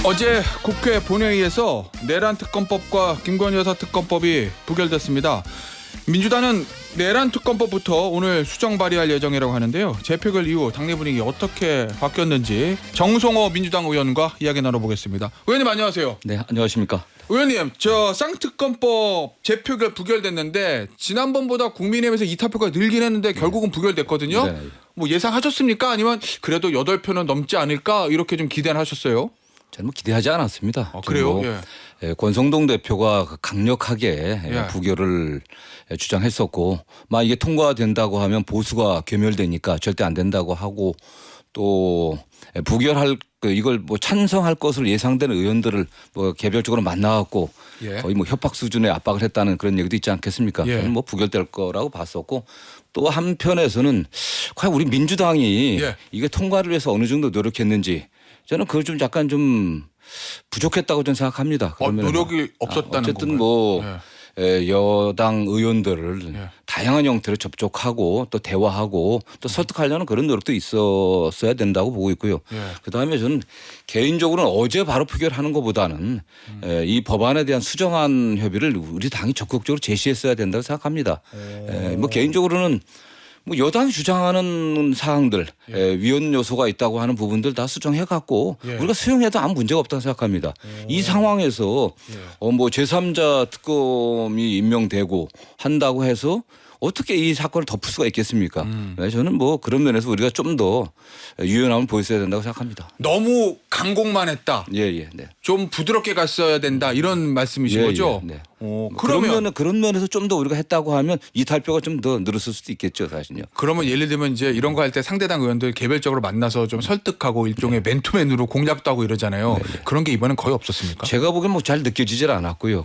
어제 국회 본회의에서 내란 특검법과 김건희 여사 특검법이 부결됐습니다. 민주당은 내란 특검법부터 오늘 수정 발의할 예정이라고 하는데요. 재표결 이후 당내 분위기 어떻게 바뀌었는지 정성호 민주당 의원과 이야기 나눠보겠습니다. 의원님 안녕하세요. 네, 안녕하십니까. 의원님, 저 쌍특검법 재표결 부결됐는데 지난번보다 국민의힘에서 이탈표가 늘긴 했는데 결국은 부결됐거든요. 네. 뭐 예상하셨습니까? 아니면 그래도 8표는 넘지 않을까 이렇게 좀 기대를 하셨어요? 저는 뭐 기대하지 않았습니다. 그래요? 뭐, 권성동 대표가 강력하게 예. 부결을 주장했었고, 막 이게 통과된다고 하면 보수가 괴멸되니까 절대 안 된다고 하고, 또 부결할 이걸 뭐 찬성할 것으로 예상되는 의원들을 뭐 개별적으로 만나갖고 예. 거의 뭐 협박 수준의 압박을 했다는 그런 얘기도 있지 않겠습니까? 예. 저는 뭐 부결될 거라고 봤었고, 또 한편에서는 과연 우리 민주당이 예. 이게 통과를 위해서 어느 정도 노력했는지 저는 그걸 좀 약간 좀 부족했다고 저는 생각합니다. 그러면 노력이 없었다는 어쨌든 건가요? 뭐 예. 여당 의원들을 예. 다양한 형태로 접촉하고 또 대화하고 또 설득하려는 그런 노력도 있었어야 된다고 보고 있고요. 예. 그다음에 저는 개인적으로는 어제 바로 표결하는 것보다는 이 법안에 대한 수정안 협의를 우리 당이 적극적으로 제시했어야 된다고 생각합니다. 뭐 개인적으로는 뭐 여당이 주장하는 사항들 위헌 요소가 있다고 하는 부분들 다 수정해 갖고 예. 우리가 수용해도 아무 문제가 없다고 생각합니다. 이 상황에서 뭐 제3자 특검이 임명되고 한다고 해서 어떻게 이 사건을 덮을 수가 있겠습니까? 저는 뭐 그런 면에서 우리가 좀 더 유연함을 보였어야 된다고 생각합니다. 너무 강공만 했다. 예. 네. 좀 부드럽게 갔어야 된다. 이런 말씀이신 거죠? 네. 그러면 그런 면에서 좀 더 우리가 했다고 하면 이탈표가 좀 더 늘었을 수도 있겠죠, 사실요. 그러면 예를 들면 이제 이런 거 할 때 상대당 의원들 개별적으로 만나서 좀 설득하고 일종의 맨투맨으로 공략도 하고 이러잖아요. 그런 게 이번엔 거의 없었습니까? 제가 보기엔 뭐 잘 느껴지질 않았고요.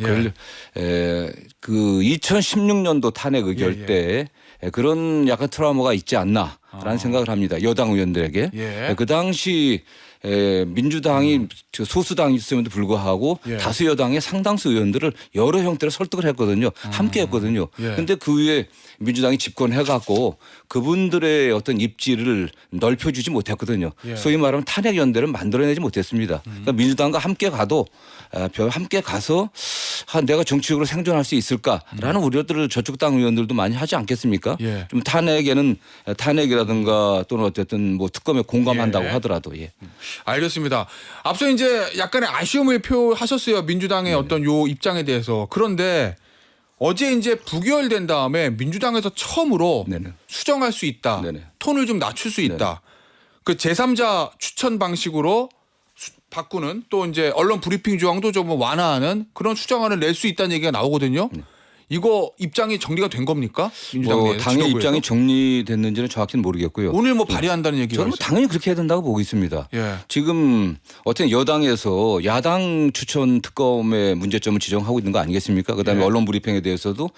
그 2016년도 탄핵 의결 때 그런 약간 트라우마가 있지 않나라는 생각을 합니다. 여당 의원들에게. 그 당시 민주당이 소수당이었음에도 불구하고 다수 여당의 상당수 의원들을 여러 형태로 설득을 했거든요. 함께 했거든요. 그런데 그 위에 민주당이 집권해갖고 그분들의 어떤 입지를 넓혀주지 못했거든요. 소위 말하면 탄핵 연대를 만들어내지 못했습니다. 그러니까 민주당과 함께 가도 함께 가서 내가 정치적으로 생존할 수 있을까라는 우려들을 저쪽 당 의원들도 많이 하지 않겠습니까? 좀 탄핵이라든가 또는 어쨌든 뭐 특검에 공감한다고 하더라도. 알겠습니다. 앞서 이제 약간의 아쉬움을 표하셨어요. 민주당의 어떤 요 입장에 대해서. 그런데 어제 이제 부결된 다음에 민주당에서 처음으로 수정할 수 있다. 톤을 좀 낮출 수 있다. 그 제3자 추천 방식으로 바꾸는 또 이제 언론 브리핑 조항도 좀 완화하는 그런 수정안을 낼 수 있다는 얘기가 나오거든요. 이거 입장이 정리가 된 겁니까? 민주당 뭐 당의 지도부에서? 입장이 정리됐는지는 정확히는 모르겠고요. 오늘 뭐 발의한다는 얘기가 저는 뭐 있어요. 당연히 그렇게 해야 된다고 보고 있습니다. 지금 어쨌든 여당에서 야당 추천 특검의 문제점을 지적하고 있는 거 아니겠습니까? 그다음에 언론 브리핑에 대해서도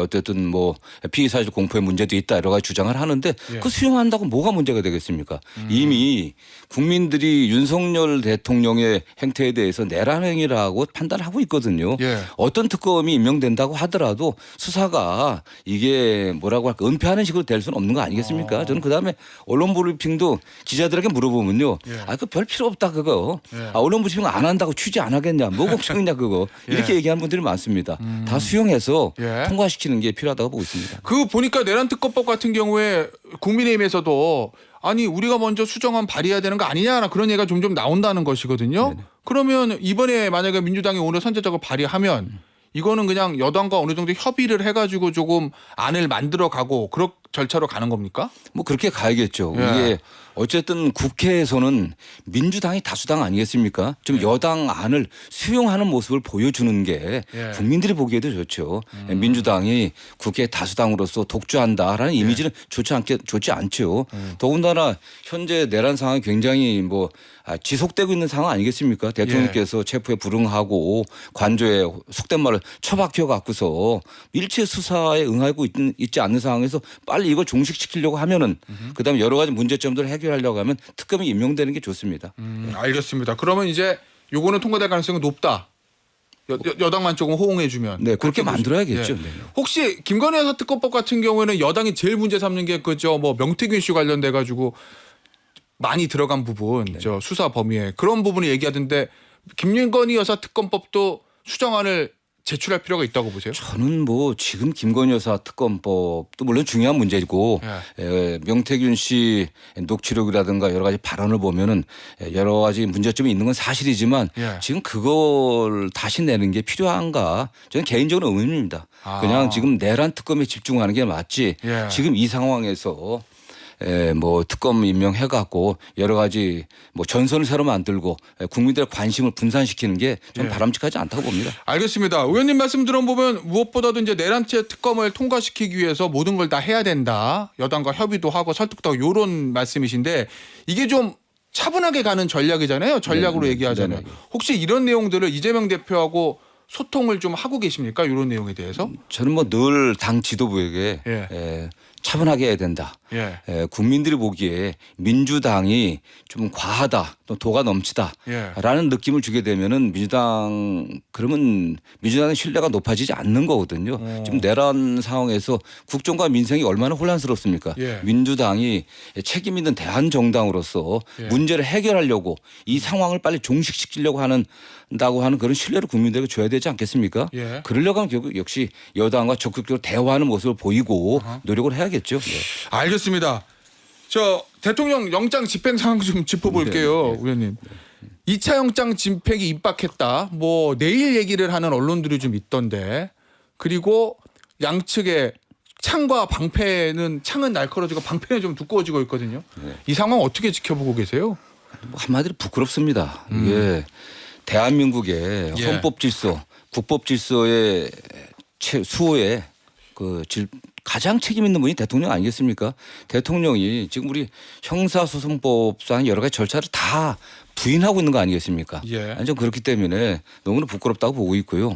어쨌든 뭐 피의 사실 공포의 문제도 있다 여러 가지 주장을 하는데 그 수용한다고 뭐가 문제가 되겠습니까? 이미 국민들이 윤석열 대통령의 행태에 대해서 내란 행위라고 판단하고 있거든요. 어떤 특검이 임명된다고 하더라도 수사가 이게 뭐라고 할까 은폐하는 식으로 될 수는 없는 거 아니겠습니까? 저는 그다음에 언론 브리핑도 기자들에게 물어보면요. 그 별 필요 없다 그거. 언론 브리핑 안 한다고 취재 안 하겠냐. 뭐 걱정이냐 그거. 이렇게 얘기하는 분들이 많습니다. 다 수용해서 통과시키는 게 필요하다고 보고 있습니다. 그 보니까 내란 특검법 같은 경우에 국민의힘에서도 아니 우리가 먼저 수정안 발의해야 되는 거 아니냐 그런 얘기가 점점 나온다는 것이거든요. 그러면 이번에 만약에 민주당이 오늘 선제적으로 발의하면 이거는 그냥 여당과 어느 정도 협의를 해가지고 조금 안을 만들어가고 그런 절차로 가는 겁니까? 뭐 그렇게 가야겠죠. 이게 어쨌든 국회에서는 민주당이 다수당 아니겠습니까? 좀 여당 안을 수용하는 모습을 보여주는 게 국민들이 보기에도 좋죠. 민주당이 국회 다수당으로서 독주한다라는 이미지는 좋지 않죠. 더군다나 현재 내란 상황이 굉장히 뭐 지속되고 있는 상황 아니겠습니까? 대통령께서 체포에 불응하고 관저에 속된 말로 처박혀 갖고서 일체 수사에 응하고 있지 않는 상황에서 빨리 이걸 종식시키려고 하면은 그다음에 여러 가지 문제점들을 해결하려고 하면 특검이 임명되는 게 좋습니다. 알겠습니다. 그러면 이제 요거는 통과될 가능성이 높다. 여당만 조금 호응해주면. 네, 그렇게 만들어야겠죠. 혹시 김건희 여사 특검법 같은 경우에는 여당이 제일 문제 삼는 게 그죠? 뭐 명태균 씨 관련돼 가지고 많이 들어간 부분, 저 수사 범위에 그런 부분을 얘기하던데 김건희 여사 특검법도 수정안을 제출할 필요가 있다고 보세요? 저는 뭐 지금 김건희 여사 특검법도 물론 중요한 문제이고 명태균 씨 녹취록이라든가 여러 가지 발언을 보면은 여러 가지 문제점이 있는 건 사실이지만 지금 그걸 다시 내는 게 필요한가 저는 개인적으로 의문입니다. 그냥 지금 내란 특검에 집중하는 게 맞지 지금 이 상황에서 뭐 특검 임명해갖고 여러 가지 뭐 전선을 새로 만들고 국민들의 관심을 분산시키는 게 좀 바람직하지 않다고 봅니다. 알겠습니다. 의원님 말씀 들어보면 무엇보다도 이제 내란죄 특검을 통과시키기 위해서 모든 걸 다 해야 된다. 여당과 협의도 하고 설득도 하고 이런 말씀이신데 이게 좀 차분하게 가는 전략이잖아요. 전략으로 얘기하자면. 혹시 이런 내용들을 이재명 대표하고 소통을 좀 하고 계십니까? 이런 내용에 대해서? 저는 뭐 늘 당 지도부에게 차분하게 해야 된다. 국민들이 보기에 민주당이 좀 과하다, 또 도가 넘치다라는 느낌을 주게 되면은 그러면 민주당의 신뢰가 높아지지 않는 거거든요. 지금 내란 상황에서 국정과 민생이 얼마나 혼란스럽습니까? 민주당이 책임 있는 대한 정당으로서 문제를 해결하려고 이 상황을 빨리 종식시키려고 한다고 하는 그런 신뢰를 국민들에게 줘야 되지 않겠습니까? 그러려고 하면 결국 역시 여당과 적극적으로 대화하는 모습을 보이고 노력을 해야겠죠. 알겠습니다. 저 대통령 영장 집행 상황 좀 짚어볼게요, 의원님. 2차 영장 집행이 임박했다. 뭐 내일 얘기를 하는 언론들이 좀 있던데. 그리고 양측의 창과 방패는 창은 날카로워지고 방패는 좀 두꺼워지고 있거든요. 이 상황 어떻게 지켜보고 계세요? 뭐 한마디로 부끄럽습니다. 이게 대한민국의 헌법 질서, 국법 질서의 수호에 가장 책임 있는 분이 대통령 아니겠습니까? 대통령이 지금 우리 형사소송법상 여러 가지 절차를 다 부인하고 있는 거 아니겠습니까? 완전 그렇기 때문에 너무나 부끄럽다고 보고 있고요.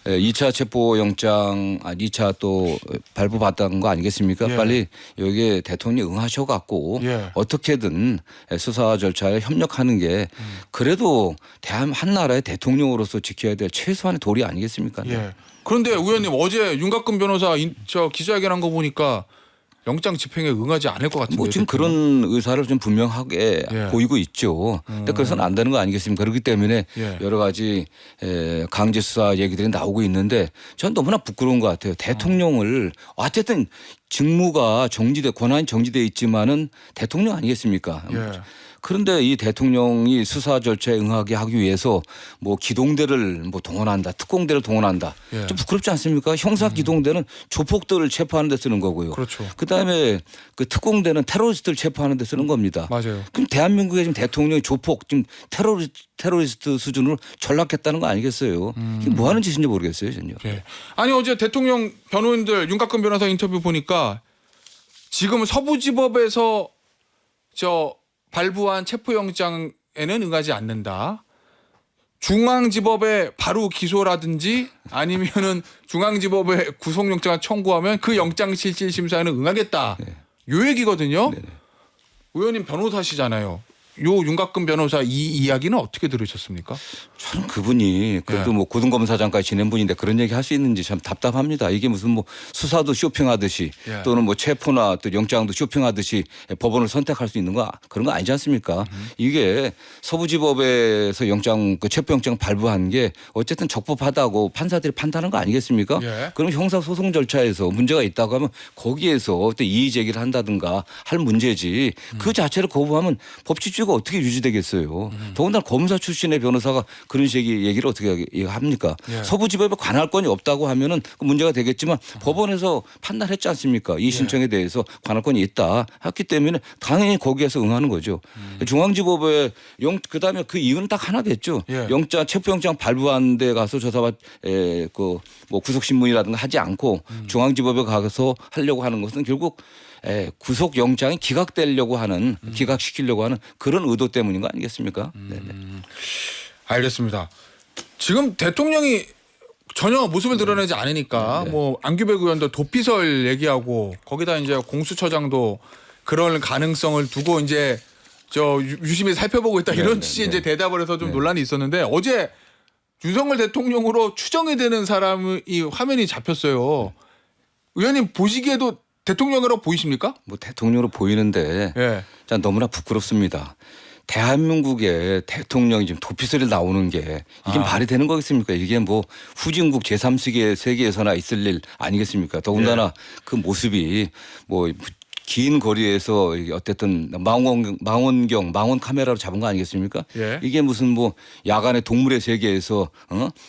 2차 체포영장, 2차 또 발부받은 거 아니겠습니까? 빨리 여기에 대통령이 응하셔갖고 어떻게든 수사 절차에 협력하는 게 그래도 한 나라의 대통령으로서 지켜야 될 최소한의 도리 아니겠습니까? 그런데 의원님 어제 윤곽근 변호사 저 기자회견한 거 보니까 영장 집행에 응하지 않을 것 같은데. 뭐 지금 그런 의사를 좀 분명하게 보이고 있죠. 근데 그래서는 안 되는 거 아니겠습니까? 그렇기 때문에 여러 가지 강제 수사 얘기들이 나오고 있는데 전 너무나 부끄러운 것 같아요. 대통령을 어쨌든 직무가 권한이 정지돼 있지만은 대통령 아니겠습니까? 그런데 이 대통령이 수사 절차에 응하게 하기 위해서 뭐 기동대를 뭐 동원한다, 특공대를 동원한다. 좀 부끄럽지 않습니까? 형사 기동대는 조폭들을 체포하는 데 쓰는 거고요. 그다음에 그 특공대는 테러리스트를 체포하는 데 쓰는 겁니다. 그럼 대한민국의 지금 대통령이 조폭, 지금 테러리스트 수준으로 전락했다는 거 아니겠어요? 이게 뭐 하는 짓인지 모르겠어요, 전혀. 아니 어제 대통령 변호인들 윤곽근 변호사 인터뷰 보니까 지금 서부지법에서 발부한 체포영장에는 응하지 않는다. 중앙지법에 바로 기소라든지 아니면은 중앙지법에 구속영장을 청구하면 그 영장실질심사에는 응하겠다. 요 얘기거든요. 의원님 변호사시잖아요. 요 윤곽근 변호사 이 이야기는 어떻게 들으셨습니까? 저는 그분이 그래도 뭐 고등검사장까지 지낸 분인데 그런 얘기 할 수 있는지 참 답답합니다. 이게 무슨 뭐 수사도 쇼핑하듯이 또는 뭐 체포나 또 영장도 쇼핑하듯이 법원을 선택할 수 있는 거 그런 거 아니지 않습니까? 이게 서부지법에서 체포영장 발부한 게 어쨌든 적법하다고 판사들이 판단한 거 아니겠습니까? 그럼 형사소송 절차에서 문제가 있다고 하면 거기에서 또 이의 제기를 한다든가 할 문제지 그 자체를 거부하면 법치주의가 어떻게 유지되겠어요. 더군다나 검사 출신의 변호사가 그런 식의 얘기를 어떻게 합니까? 서부지법에 관할권이 없다고 하면은 문제가 되겠지만 법원에서 판단했지 않습니까? 이 신청에 대해서 관할권이 있다 했기 때문에 당연히 거기에서 응하는 거죠. 중앙지법에 그다음에 그 이유는 딱 하나겠죠. 체포영장 발부한 데 가서 조사받 뭐 구속신문이라든가 하지 않고 중앙지법에 가서 하려고 하는 것은 결국 구속영장이 기각시키려고 하는 그런 의도 때문인 거 아니겠습니까? 알겠습니다. 지금 대통령이 전혀 모습을 드러내지 않으니까 뭐 안규백 의원도 도피설 얘기하고 거기다 이제 공수처장도 그럴 가능성을 두고 이제 유심히 살펴보고 있다 이런 취지의 이제 대답을 해서 좀 논란이 있었는데 어제 윤석열 대통령으로 추정이 되는 사람이 화면이 잡혔어요. 의원님 보시기에도 대통령으로 보이십니까? 뭐 대통령으로 보이는데 너무나 부끄럽습니다. 대한민국의 대통령이 지금 도피소리를 나오는 게 이게 말이 되는 거겠습니까? 이게 뭐 후진국 제3세계에서나 있을 일 아니겠습니까? 더군다나 그 모습이 뭐 긴 거리에서 이게 어쨌든 망원 카메라로 잡은 거 아니겠습니까? 예. 이게 무슨 뭐 야간에 동물의 세계에서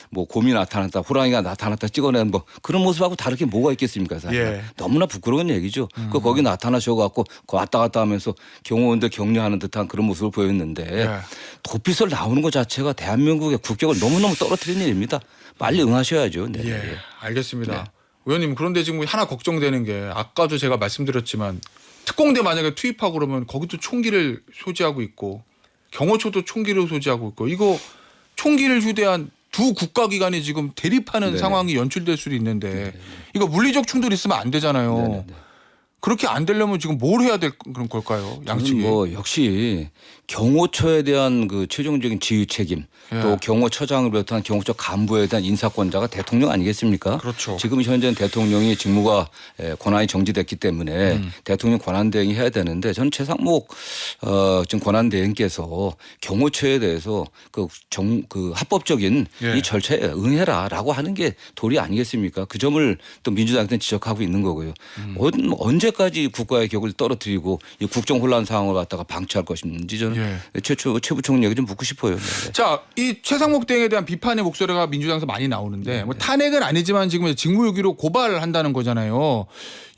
뭐 곰이 나타났다, 호랑이가 나타났다 찍어낸 뭐 그런 모습하고 다르게 뭐가 있겠습니까? 사실 예. 너무나 부끄러운 얘기죠. 그 거기 나타나셔갖고 왔다 갔다 하면서 경호원들 격려하는 듯한 그런 모습을 보였는데 예. 도피소를 나오는 것 자체가 대한민국의 국격을 너무너무 떨어뜨리는 일입니다. 빨리 응하셔야죠. 네. 예, 알겠습니다. 의원님 그런데 지금 하나 걱정되는 게 아까도 제가 말씀드렸지만 특공대 만약에 투입하고 그러면 거기도 총기를 소지하고 있고 경호처도 총기를 소지하고 있고 이거 총기를 휴대한 두 국가기관이 지금 대립하는 네네. 상황이 연출될 수도 있는데 이거 물리적 충돌이 있으면 안 되잖아요. 네네네. 그렇게 안 되려면 지금 뭘 해야 될 그런 걸까요? 양측이. 뭐 역시 경호처에 대한 그 최종적인 지휘 책임 또 경호처장을 비롯한 경호처 간부에 대한 인사권자가 대통령 아니겠습니까? 그렇죠. 지금 현재 대통령이 직무가 권한이 정지됐기 때문에 대통령 권한 대행이 해야 되는데 저는 최상목 지금 권한 대행께서 경호처에 대해서 그 합법적인 예. 이 절차에 응해라라고 하는 게 도리 아니겠습니까? 그 점을 또 민주당한테는 지적하고 있는 거고요. 언제까지 국가의 격을 떨어뜨리고 이 국정 혼란 상황을 갖다가 방치할 것인지 저는 최부총리에게 좀 묻고 싶어요. 네. 자, 이 최상목 대행에 대한 비판의 목소리가 민주당에서 많이 나오는데 뭐 탄핵은 아니지만 지금 직무유기로 고발을 한다는 거잖아요.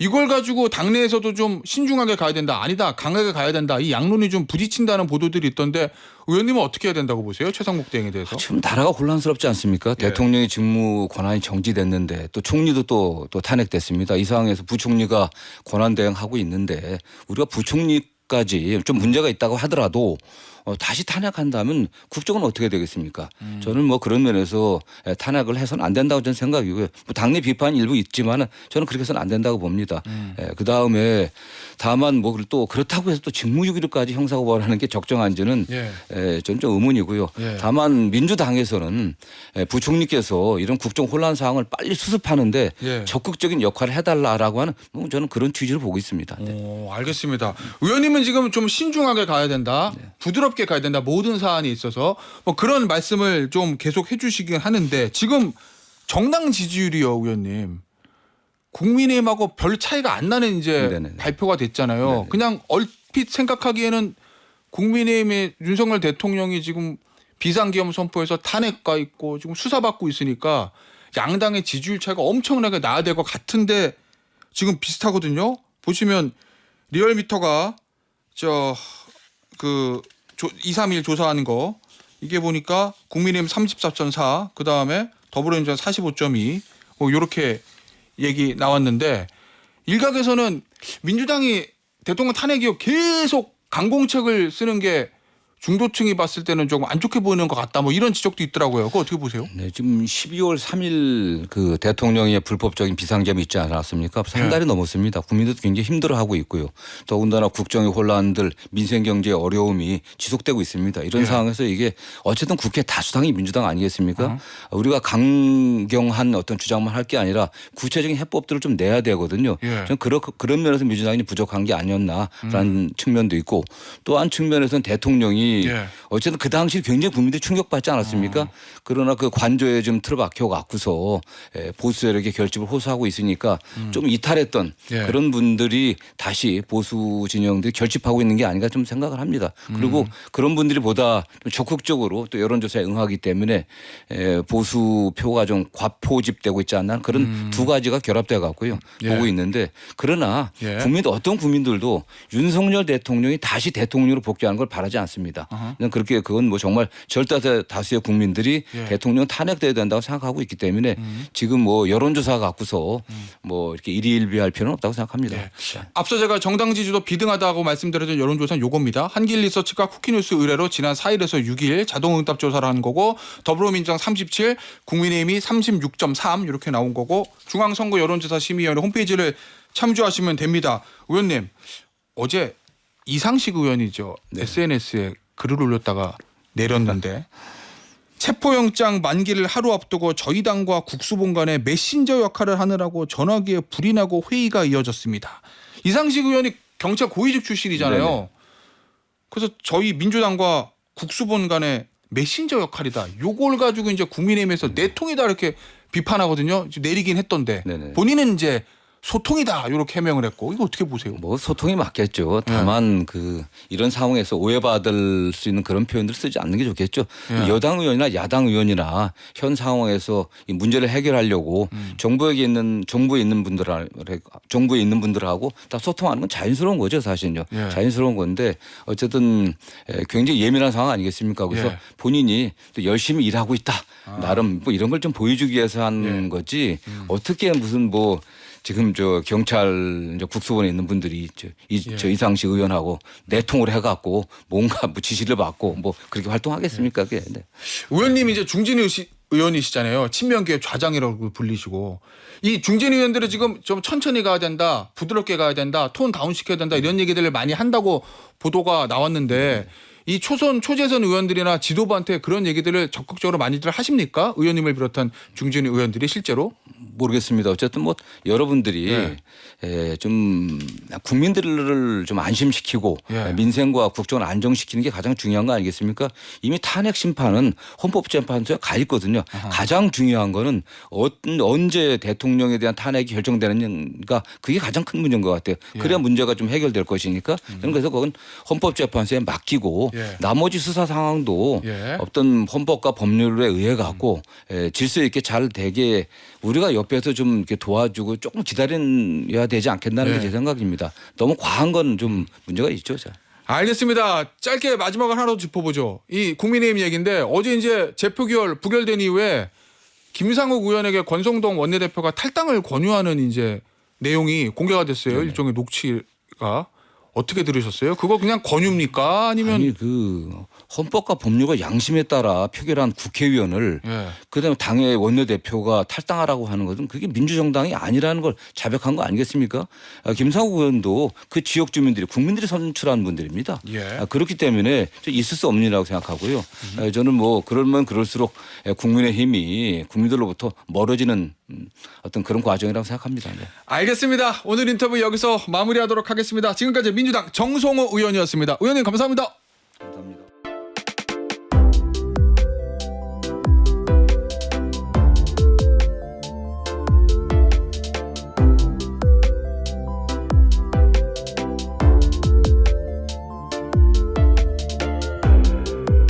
이걸 가지고 당내에서도 좀 신중하게 가야 된다. 아니다. 강하게 가야 된다. 이 양론이 좀 부딪힌다는 보도들이 있던데 의원님은 어떻게 해야 된다고 보세요? 최상목 대행에 대해서. 지금 나라가 혼란스럽지 않습니까? 대통령의 직무 권한이 정지됐는데 또 총리도 또 탄핵됐습니다. 이 상황에서 부총리가 권한 대행하고 있는데 우리가 부총리까지 좀 문제가 있다고 하더라도 다시 탄핵한다면 국정은 어떻게 되겠습니까? 저는 뭐 그런 면에서 탄핵을 해서는 안 된다고 저는 생각이고요. 뭐 당내 비판이 일부 있지만 저는 그렇게 해서는 안 된다고 봅니다. 그다음에 다만 뭐 또 그렇다고 해서 또 직무유기로까지 형사고발하는 게 적정한지는 저는 좀 의문이고요. 다만 민주당에서는 부총리께서 이런 국정 혼란 상황을 빨리 수습하는데 적극적인 역할을 해달라라고 하는 뭐 저는 그런 취지를 보고 있습니다. 오, 알겠습니다. 의원님은 지금 좀 신중하게 가야 된다. 부드럽게 가야 된다. 모든 사안이 있어서 뭐 그런 말씀을 좀 계속 해주시긴 하는데 지금 정당 지지율이요, 의원님. 국민의힘하고 별 차이가 안 나는 이제 네네네. 발표가 됐잖아요. 네네. 그냥 얼핏 생각하기에는 국민의힘의 윤석열 대통령이 지금 비상계엄 선포에서 탄핵가 있고 지금 수사받고 있으니까 양당의 지지율 차이가 엄청나게 나야 될 것 같은데 지금 비슷하거든요. 보시면 리얼미터가 231 조사하는 거 이게 보니까 국민의힘 34.4 그다음에 더불어민주당 45.2 뭐 이렇게 얘기 나왔는데 일각에서는 민주당이 대통령 탄핵 이후 계속 강공책을 쓰는 게 중도층이 봤을 때는 조금 안 좋게 보이는 것 같다. 뭐 이런 지적도 있더라고요. 그거 어떻게 보세요? 네, 지금 12월 3일 그 대통령의 불법적인 비상계엄이 있지 않았습니까? 한 달이 넘었습니다. 국민들도 굉장히 힘들어하고 있고요. 더군다나 국정의 혼란들, 민생 경제의 어려움이 지속되고 있습니다. 이런 상황에서 이게 어쨌든 국회 다수당이 민주당 아니겠습니까? 우리가 강경한 어떤 주장만 할 게 아니라 구체적인 해법들을 좀 내야 되거든요. 저는 그런 면에서 민주당이 부족한 게 아니었나라는 측면도 있고 또 한 측면에서는 대통령이 어쨌든 그 당시 굉장히 국민들이 충격받지 않았습니까? 그러나 그 관저에 좀 틀어박혀 갖고서 보수 세력의 결집을 호소하고 있으니까 좀 이탈했던 그런 분들이 다시 보수 진영들이 결집하고 있는 게 아닌가 좀 생각을 합니다. 그리고 그런 분들이 보다 좀 적극적으로 또 여론조사에 응하기 때문에 보수 표가 좀 과포집되고 있지 않나 그런 두 가지가 결합돼 갖고요. 보고 있는데 그러나 어떤 국민들도 윤석열 대통령이 다시 대통령으로 복귀하는 걸 바라지 않습니다. 그렇게 그건 뭐 정말 절대다수의 국민들이 대통령 탄핵돼야 된다고 생각하고 있기 때문에 지금 뭐 여론조사 갖고서 뭐 이렇게 일희일비할 필요는 없다고 생각합니다. 앞서 제가 정당 지지도 비등하다고 말씀드렸던 여론조사는 요겁니다. 한길리서치가 쿠키뉴스 의뢰로 지난 4일에서 6일 자동응답 조사를 한 거고 더불어민주당 37, 국민의힘이 36.3 이렇게 나온 거고 중앙선거 여론조사 심의위원회 홈페이지를 참조하시면 됩니다. 의원님 어제 이상식 의원이죠. SNS에 글을 올렸다가 내렸는데 체포영장 만기를 하루 앞두고 저희 당과 국수본 간에 메신저 역할을 하느라고 전화기에 불이 나고 회의가 이어졌습니다. 이상식 의원이 경찰 고위직 출신이잖아요. 그래서 저희 민주당과 국수본 간의 메신저 역할이다. 요걸 가지고 이제 국민의힘에서 내통이다 이렇게 비판하거든요. 지금 내리긴 했던데 네네. 본인은 이제 소통이다 이렇게 해명을 했고 이거 어떻게 보세요? 뭐 소통이 맞겠죠. 다만 그 이런 상황에서 오해받을 수 있는 그런 표현들 쓰지 않는 게 좋겠죠. 여당 의원이나 야당 의원이나 현 상황에서 이 문제를 해결하려고 정부에 있는 분들하고 다 소통하는 건 자연스러운 거죠, 사실은요. 자연스러운 건데 어쨌든 굉장히 예민한 상황 아니겠습니까? 그래서 본인이 또 열심히 일하고 있다. 나름 뭐 이런 걸 좀 보여주기 위해서 한 거지. 어떻게 무슨 뭐 지금 저 경찰 이제 국수본에 있는 분들이 저 이상식 의원하고 내통을 해갖고 뭔가 뭐 지시를 받고 뭐 그렇게 활동하겠습니까? 그게. 네. 의원님이 이제 중진 의원이시잖아요. 친명계의 좌장이라고 불리시고 이 중진 의원들은 지금 좀 천천히 가야 된다, 부드럽게 가야 된다, 톤 다운 시켜야 된다 이런 얘기들을 많이 한다고 보도가 나왔는데 이 초재선 의원들이나 지도부한테 그런 얘기들을 적극적으로 많이들 하십니까? 의원님을 비롯한 중진 의원들이 실제로? 모르겠습니다. 어쨌든 뭐 여러분들이 좀 국민들을 좀 안심시키고 민생과 국정을 안정시키는 게 가장 중요한 거 아니겠습니까? 이미 탄핵 심판은 헌법재판소에 가 있거든요. 가장 중요한 거는 언제 대통령에 대한 탄핵이 결정되는가 그게 가장 큰 문제인 것 같아요. 그래야 문제가 좀 해결될 것이니까 저는 그래서 그건 헌법재판소에 맡기고 나머지 수사 상황도 어떤 헌법과 법률에 의해 갖고 질서 있게 잘 되게 우리가 옆에서 좀 이렇게 도와주고 조금 기다려야 되지 않겠나는 게 제 생각입니다. 너무 과한 건 좀 문제가 있죠. 자. 알겠습니다. 짧게 마지막으로 하나 더 짚어보죠. 이 국민의힘 얘기인데 어제 이제 재표결 부결된 이후에 김상욱 의원에게 권성동 원내대표가 탈당을 권유하는 이제 내용이 공개가 됐어요. 일종의 녹취가. 어떻게 들으셨어요? 그거 그냥 권유입니까? 아니면 아니 그 헌법과 법률과 양심에 따라 표결한 국회의원을 그다음에 당의 원내대표가 탈당하라고 하는 것은 그게 민주정당이 아니라는 걸 자백한 거 아니겠습니까? 김상욱 의원도 그 지역 주민들이 국민들이 선출한 분들입니다. 그렇기 때문에 있을 수 없는 일이라고 생각하고요. 저는 뭐 그러면 그럴수록 국민의힘이 국민들로부터 멀어지는 어떤 그런 과정이라고 생각합니다. 네. 알겠습니다. 오늘 인터뷰 여기서 마무리하도록 하겠습니다. 지금까지 민주당 정성호 의원이었습니다. 의원님 감사합니다.